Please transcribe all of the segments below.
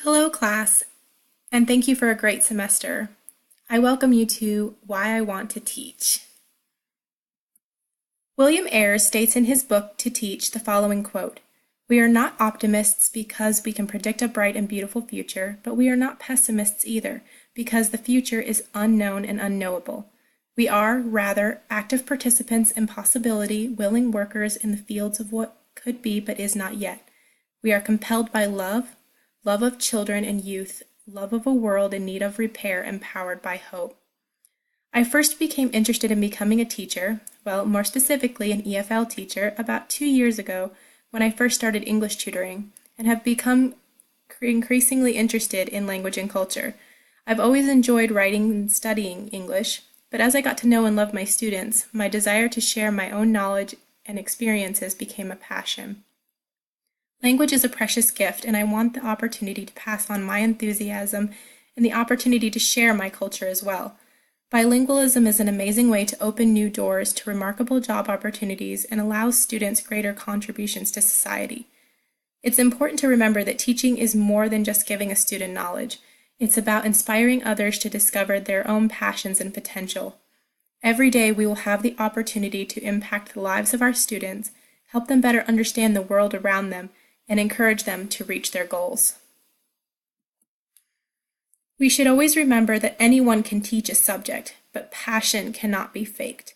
Hello, class, and thank you for a great semester. I welcome you to Why I Want to Teach. William Ayres states in his book To Teach the following quote, "We are not optimists because we can predict a bright and beautiful future, but we are not pessimists either because the future is unknown and unknowable. We are, rather, active participants in possibility, willing workers in the fields of what could be but is not yet. We are compelled by love of children and youth, love of a world in need of repair and powered by hope." I first became interested in becoming a teacher, well, more specifically an EFL teacher, about 2 years ago when I first started English tutoring, and have become increasingly interested in language and culture. I've always enjoyed writing and studying English, but as I got to know and love my students, my desire to share my own knowledge and experiences became a passion. Language is a precious gift, and I want the opportunity to pass on my enthusiasm and the opportunity to share my culture as well. Bilingualism is an amazing way to open new doors to remarkable job opportunities and allows students greater contributions to society. It's important to remember that teaching is more than just giving a student knowledge. It's about inspiring others to discover their own passions and potential. Every day we will have the opportunity to impact the lives of our students, help them better understand the world around them, and encourage them to reach their goals. We should always remember that anyone can teach a subject, but passion cannot be faked.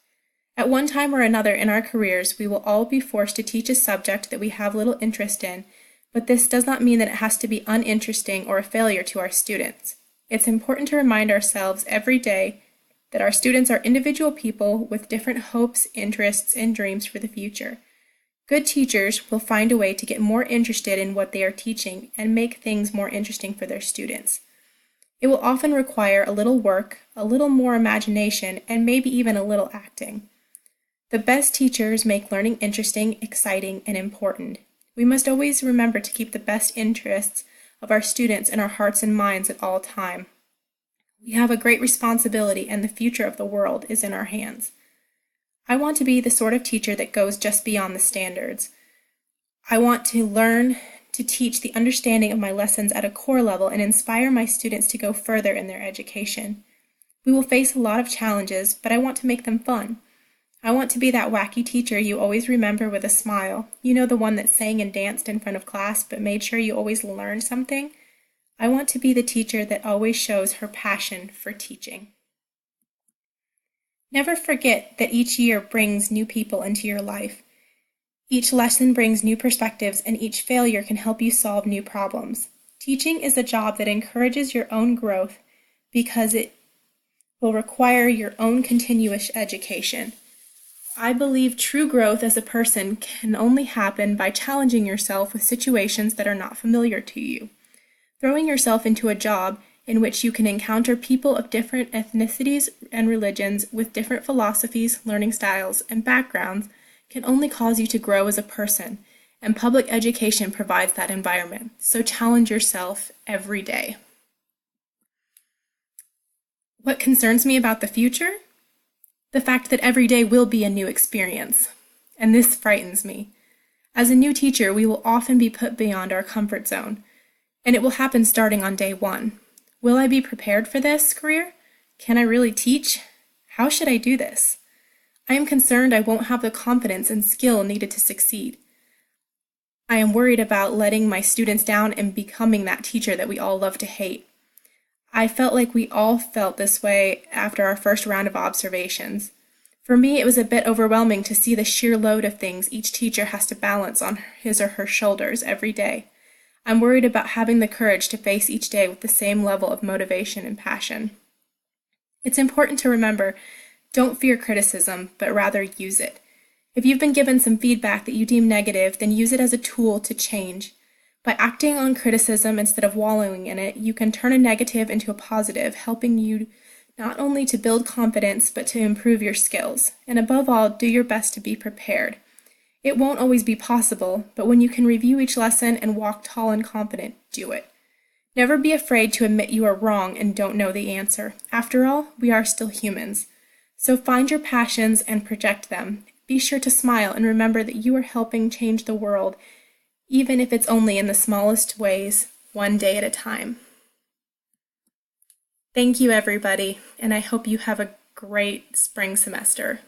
At one time or another in our careers, we will all be forced to teach a subject that we have little interest in, but this does not mean that it has to be uninteresting or a failure to our students. It's important to remind ourselves every day that our students are individual people with different hopes, interests, and dreams for the future. Good teachers will find a way to get more interested in what they are teaching and make things more interesting for their students. It will often require a little work, a little more imagination, and maybe even a little acting. The best teachers make learning interesting, exciting, and important. We must always remember to keep the best interests of our students in our hearts and minds at all time. We have a great responsibility, and the future of the world is in our hands. I want to be the sort of teacher that goes just beyond the standards. I want to learn to teach the understanding of my lessons at a core level and inspire my students to go further in their education. We will face a lot of challenges, but I want to make them fun. I want to be that wacky teacher you always remember with a smile. You know, the one that sang and danced in front of class but made sure you always learned something? I want to be the teacher that always shows her passion for teaching. Never forget that each year brings new people into your life. Each lesson brings new perspectives, and each failure can help you solve new problems. Teaching is a job that encourages your own growth because it will require your own continuous education. I believe true growth as a person can only happen by challenging yourself with situations that are not familiar to you. Throwing yourself into a job in which you can encounter people of different ethnicities and religions with different philosophies, learning styles, and backgrounds can only cause you to grow as a person, and public education provides that environment. So challenge yourself every day. What concerns me about the future? The fact that every day will be a new experience, and this frightens me. As a new teacher, we will often be put beyond our comfort zone, and it will happen starting on day one. Will I be prepared for this career? Can I really teach? How should I do this? I am concerned I won't have the confidence and skill needed to succeed. I am worried about letting my students down and becoming that teacher that we all love to hate. I felt like we all felt this way after our first round of observations. For me, it was a bit overwhelming to see the sheer load of things each teacher has to balance on his or her shoulders every day. I'm worried about having the courage to face each day with the same level of motivation and passion. It's important to remember, don't fear criticism, but rather use it. If you've been given some feedback that you deem negative, then use it as a tool to change. By acting on criticism instead of wallowing in it, you can turn a negative into a positive, helping you not only to build confidence, but to improve your skills. And above all, do your best to be prepared. It won't always be possible, but when you can review each lesson and walk tall and confident, do it. Never be afraid to admit you are wrong and don't know the answer. After all, we are still humans. So find your passions and project them. Be sure to smile and remember that you are helping change the world, even if it's only in the smallest ways one day at a time. Thank you, everybody, and I hope you have a great spring semester.